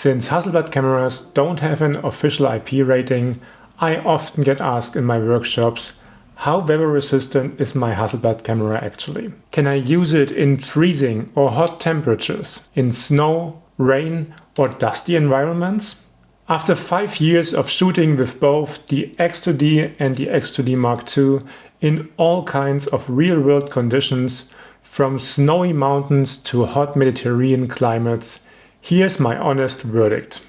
Since Hasselblad cameras don't have an official IP rating, I often get asked in my workshops, how weather resistant is my Hasselblad camera actually? Can I use it in freezing or hot temperatures, in snow, rain or dusty environments? After 5 years of shooting with both the X2D and the X2D Mark II in all kinds of real-world conditions, from snowy mountains to hot Mediterranean climates, here's my honest verdict.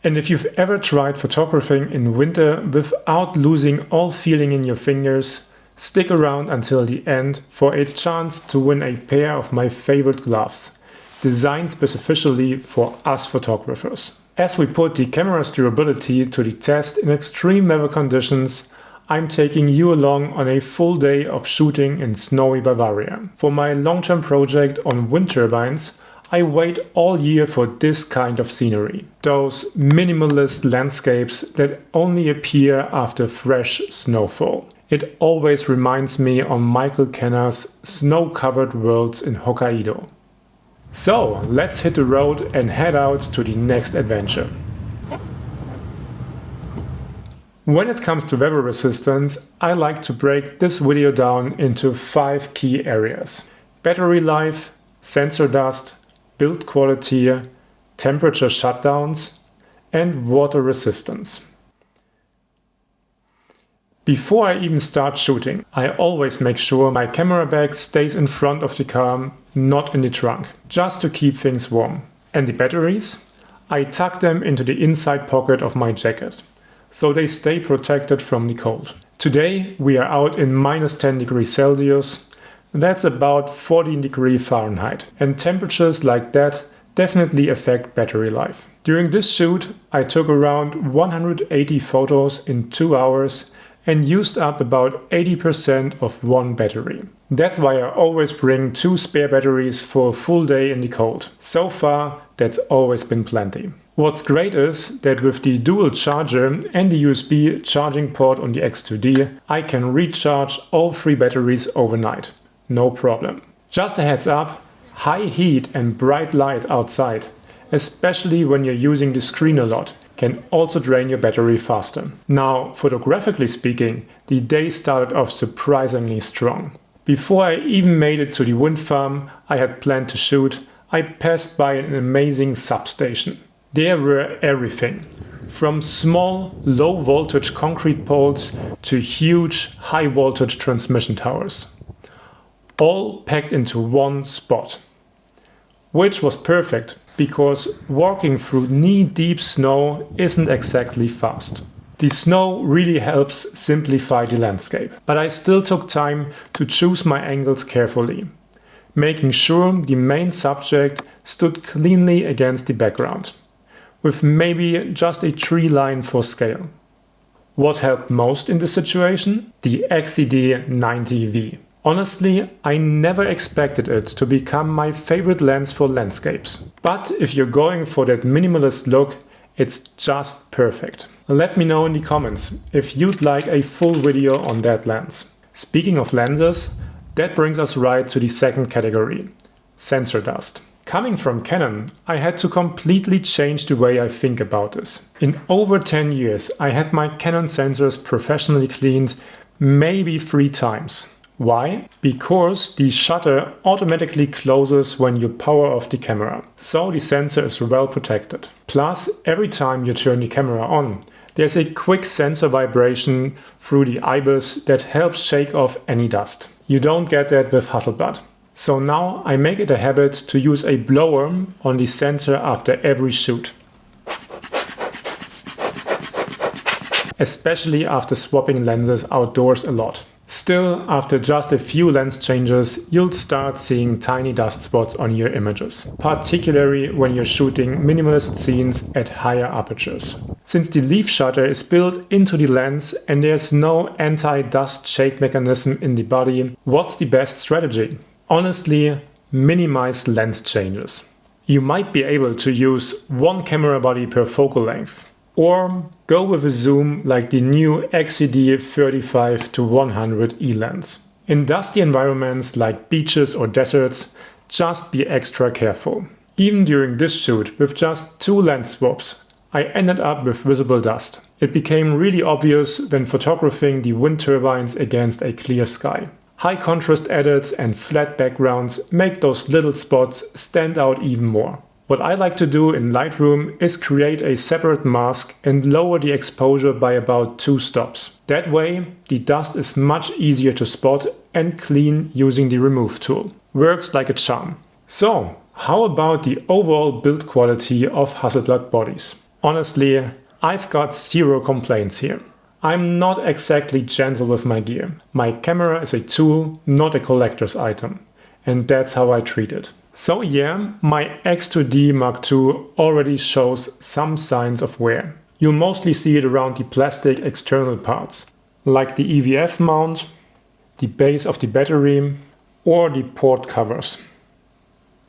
And if you've ever tried photographing in winter without losing all feeling in your fingers, stick around until the end for a chance to win a pair of my favorite gloves, designed specifically for us photographers. As we put the camera's durability to the test in extreme weather conditions, I'm taking you along on a full day of shooting in snowy Bavaria. For my long-term project on wind turbines, I wait all year for this kind of scenery. Those minimalist landscapes that only appear after fresh snowfall. It always reminds me of Michael Kenner's Snow-Covered Worlds in Hokkaido. So let's hit the road and head out to the next adventure. When it comes to weather resistance, I like to break this video down into 5 key areas: battery life, sensor dust, build quality, temperature shutdowns, and water resistance. Before I even start shooting, I always make sure my camera bag stays in front of the car, not in the trunk, just to keep things warm. And the batteries? I tuck them into the inside pocket of my jacket, so they stay protected from the cold. Today we are out in -10 degrees Celsius. That's about 14 degrees Fahrenheit, and temperatures like that definitely affect battery life. During this shoot I took around 180 photos in 2 hours and used up about 80% of one battery. That's why I always bring 2 spare batteries for a full day in the cold. So far that's always been plenty. What's great is that with the dual charger and the USB charging port on the X2D, I can recharge all 3 batteries overnight. No problem. Just a heads up, high heat and bright light outside, especially when you're using the screen a lot, can also drain your battery faster. Now, photographically speaking, the day started off surprisingly strong. Before I even made it to the wind farm I had planned to shoot, I passed by an amazing substation. There were everything, from small, low voltage concrete poles to huge, high voltage transmission towers. All packed into one spot. Which was perfect, because walking through knee-deep snow isn't exactly fast. The snow really helps simplify the landscape, but I still took time to choose my angles carefully, making sure the main subject stood cleanly against the background, with maybe just a tree line for scale. What helped most in this situation? The XCD-90V. Honestly, I never expected it to become my favorite lens for landscapes. But if you're going for that minimalist look, it's just perfect. Let me know in the comments if you'd like a full video on that lens. Speaking of lenses, that brings us right to the second category, sensor dust. Coming from Canon, I had to completely change the way I think about this. In over 10 years, I had my Canon sensors professionally cleaned maybe 3 times. Why? Because the shutter automatically closes when you power off the camera, so the sensor is well protected. Plus, every time you turn the camera on, there's a quick sensor vibration through the IBIS that helps shake off any dust. You don't get that with Hasselblad. So now I make it a habit to use a blower on the sensor after every shoot. Especially after swapping lenses outdoors a lot. Still, after just a few lens changes, you'll start seeing tiny dust spots on your images, particularly when you're shooting minimalist scenes at higher apertures. Since the leaf shutter is built into the lens and there's no anti-dust shake mechanism in the body, what's the best strategy? Honestly, minimize lens changes. You might be able to use one camera body per focal length. Or go with a zoom like the new XCD 35-100 E-lens. In dusty environments like beaches or deserts, just be extra careful. Even during this shoot, with just 2 lens swaps, I ended up with visible dust. It became really obvious when photographing the wind turbines against a clear sky. High contrast edits and flat backgrounds make those little spots stand out even more. What I like to do in Lightroom is create a separate mask and lower the exposure by about 2 stops. That way, the dust is much easier to spot and clean using the remove tool. Works like a charm. So, how about the overall build quality of Hasselblad bodies? Honestly, I've got 0 complaints here. I'm not exactly gentle with my gear. My camera is a tool, not a collector's item. And that's how I treat it. So yeah, my X2D Mark II already shows some signs of wear. You'll mostly see it around the plastic external parts, like the EVF mount, the base of the battery, or the port covers.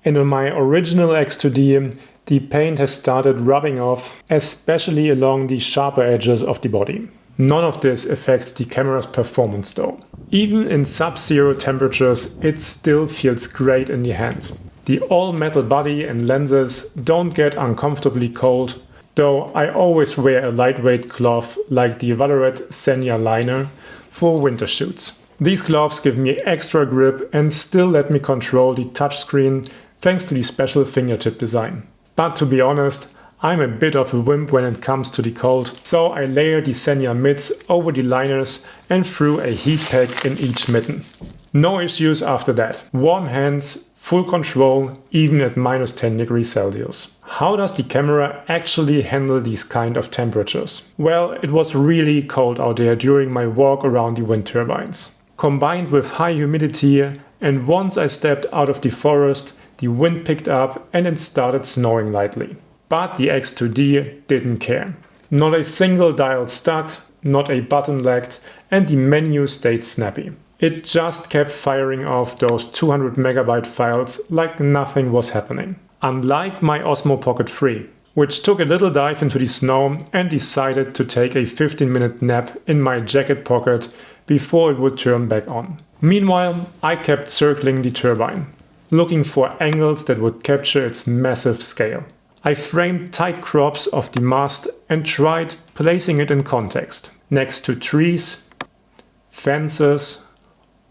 And on my original X2D, the paint has started rubbing off, especially along the sharper edges of the body. None of this affects the camera's performance though. Even in sub-zero temperatures, it still feels great in the hand. The all-metal body and lenses don't get uncomfortably cold, though I always wear a lightweight glove like the Vallerret Senya liner for winter shoots. These gloves give me extra grip and still let me control the touchscreen thanks to the special fingertip design. But to be honest, I'm a bit of a wimp when it comes to the cold, so I layered the Senya mitts over the liners and threw a heat pack in each mitten. No issues after that. Warm hands, full control, even at minus 10 degrees Celsius. How does the camera actually handle these kind of temperatures? Well, it was really cold out there during my walk around the wind turbines. Combined with high humidity, and once I stepped out of the forest, the wind picked up and it started snowing lightly. But the X2D didn't care. Not a single dial stuck, not a button lagged, and the menu stayed snappy. It just kept firing off those 200 megabyte files like nothing was happening. Unlike my Osmo Pocket 3, which took a little dive into the snow and decided to take a 15-minute nap in my jacket pocket before it would turn back on. Meanwhile, I kept circling the turbine, looking for angles that would capture its massive scale. I framed tight crops of the mast and tried placing it in context, next to trees, fences,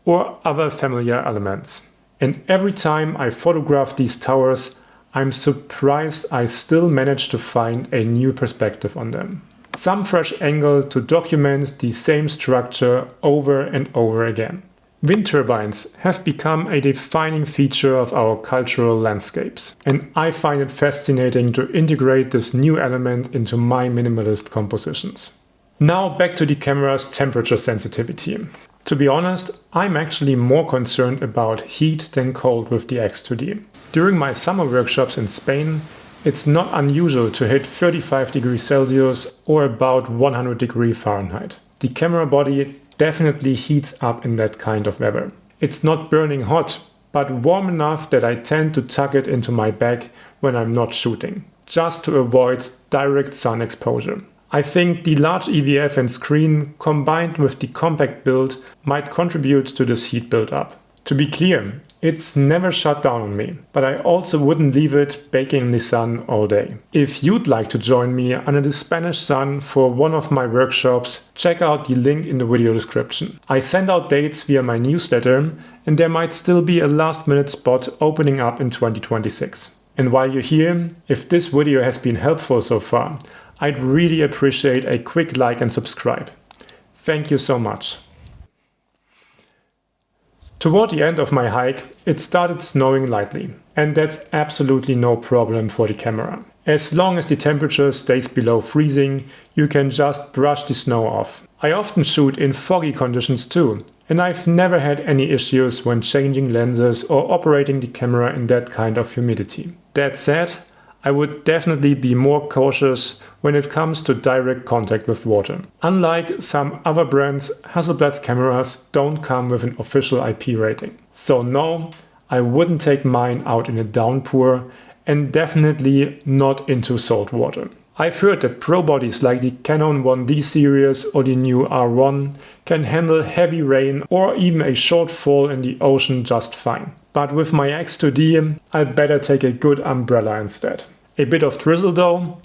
or other familiar elements. And every time I photograph these towers, I'm surprised I still managed to find a new perspective on them. Some fresh angle to document the same structure over and over again. Wind turbines have become a defining feature of our cultural landscapes, and I find it fascinating to integrate this new element into my minimalist compositions. Now back to the camera's temperature sensitivity. To be honest, I'm actually more concerned about heat than cold with the X2D. During my summer workshops in Spain, it's not unusual to hit 35 degrees Celsius or about 100 degrees Fahrenheit. The camera body definitely heats up in that kind of weather. It's not burning hot, but warm enough that I tend to tuck it into my bag when I'm not shooting, just to avoid direct sun exposure. I think the large EVF and screen combined with the compact build might contribute to this heat build-up. To be clear, it's never shut down on me, but I also wouldn't leave it baking in the sun all day. If you'd like to join me under the Spanish sun for one of my workshops, check out the link in the video description. I send out dates via my newsletter, and there might still be a last-minute spot opening up in 2026. And while you're here, if this video has been helpful so far, I'd really appreciate a quick like and subscribe. Thank you so much. Toward the end of my hike, it started snowing lightly, and that's absolutely no problem for the camera. As long as the temperature stays below freezing, you can just brush the snow off. I often shoot in foggy conditions too, and I've never had any issues when changing lenses or operating the camera in that kind of humidity. That said, I would definitely be more cautious when it comes to direct contact with water. Unlike some other brands, Hasselblad's cameras don't come with an official IP rating. So no, I wouldn't take mine out in a downpour, and definitely not into salt water. I've heard that pro bodies like the Canon 1D series or the new R1 can handle heavy rain or even a short fall in the ocean just fine. But with my X2D, I'd better take a good umbrella instead. A bit of drizzle though,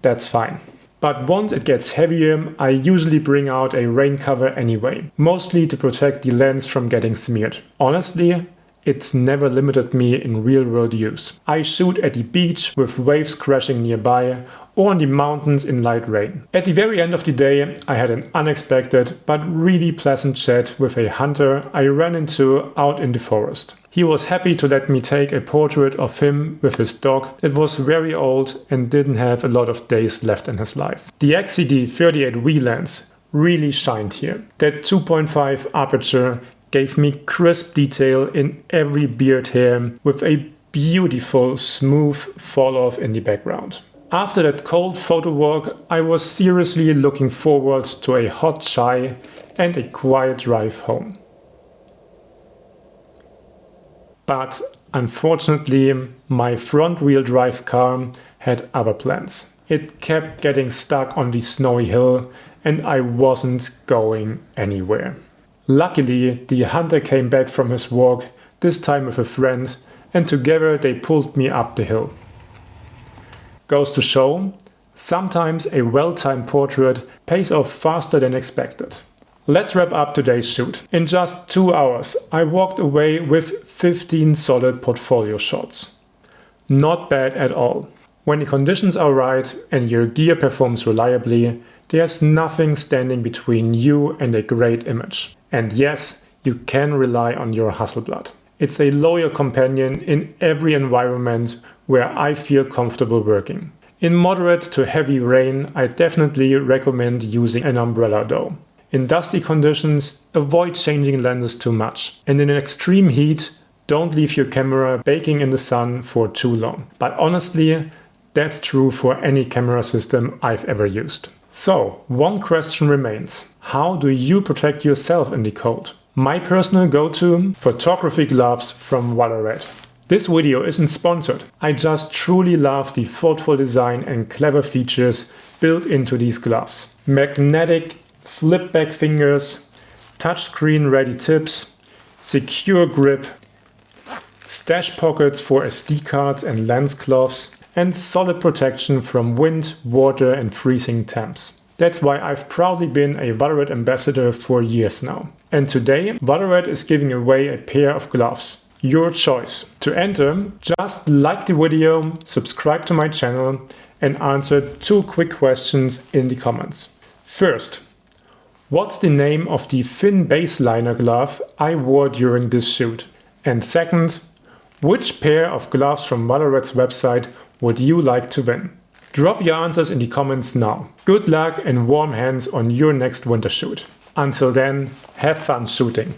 that's fine. But once it gets heavier, I usually bring out a rain cover anyway, mostly to protect the lens from getting smeared. Honestly, it's never limited me in real-world use. I shoot at the beach with waves crashing nearby or on the mountains in light rain. At the very end of the day, I had an unexpected but really pleasant chat with a hunter I ran into out in the forest. He was happy to let me take a portrait of him with his dog that was very old and didn't have a lot of days left in his life. The X2D 38V lens really shined here. That 2.5 aperture gave me crisp detail in every beard hair with a beautiful smooth fall off in the background. After that cold photo walk, I was seriously looking forward to a hot chai and a quiet drive home. But unfortunately, my front-wheel drive car had other plans. It kept getting stuck on the snowy hill and I wasn't going anywhere. Luckily, the hunter came back from his walk, this time with a friend, and together they pulled me up the hill. Goes to show, sometimes a well-timed portrait pays off faster than expected. Let's wrap up today's shoot. In just 2 hours, I walked away with 15 solid portfolio shots. Not bad at all. When the conditions are right and your gear performs reliably, there's nothing standing between you and a great image. And yes, you can rely on your Hasselblad. It's a loyal companion in every environment where I feel comfortable working. In moderate to heavy rain, I definitely recommend using an umbrella though. In dusty conditions, avoid changing lenses too much. And in extreme heat, don't leave your camera baking in the sun for too long. But honestly, that's true for any camera system I've ever used. So, one question remains. How do you protect yourself in the cold? My personal go-to: photography gloves from Vallerret. This video isn't sponsored. I just truly love the thoughtful design and clever features built into these gloves. Magnetic flip back fingers, touchscreen ready tips, secure grip, stash pockets for SD cards and lens cloths, and solid protection from wind, water and freezing temps. That's why I've proudly been a Vallerret ambassador for years now. And today, Vallerret is giving away a pair of gloves. Your choice. To enter, just like the video, subscribe to my channel and answer 2 quick questions in the comments. First, what's the name of the thin baseliner glove I wore during this shoot? And second, which pair of gloves from Vallerret's website would you like to win? Drop your answers in the comments now. Good luck and warm hands on your next winter shoot. Until then, have fun shooting.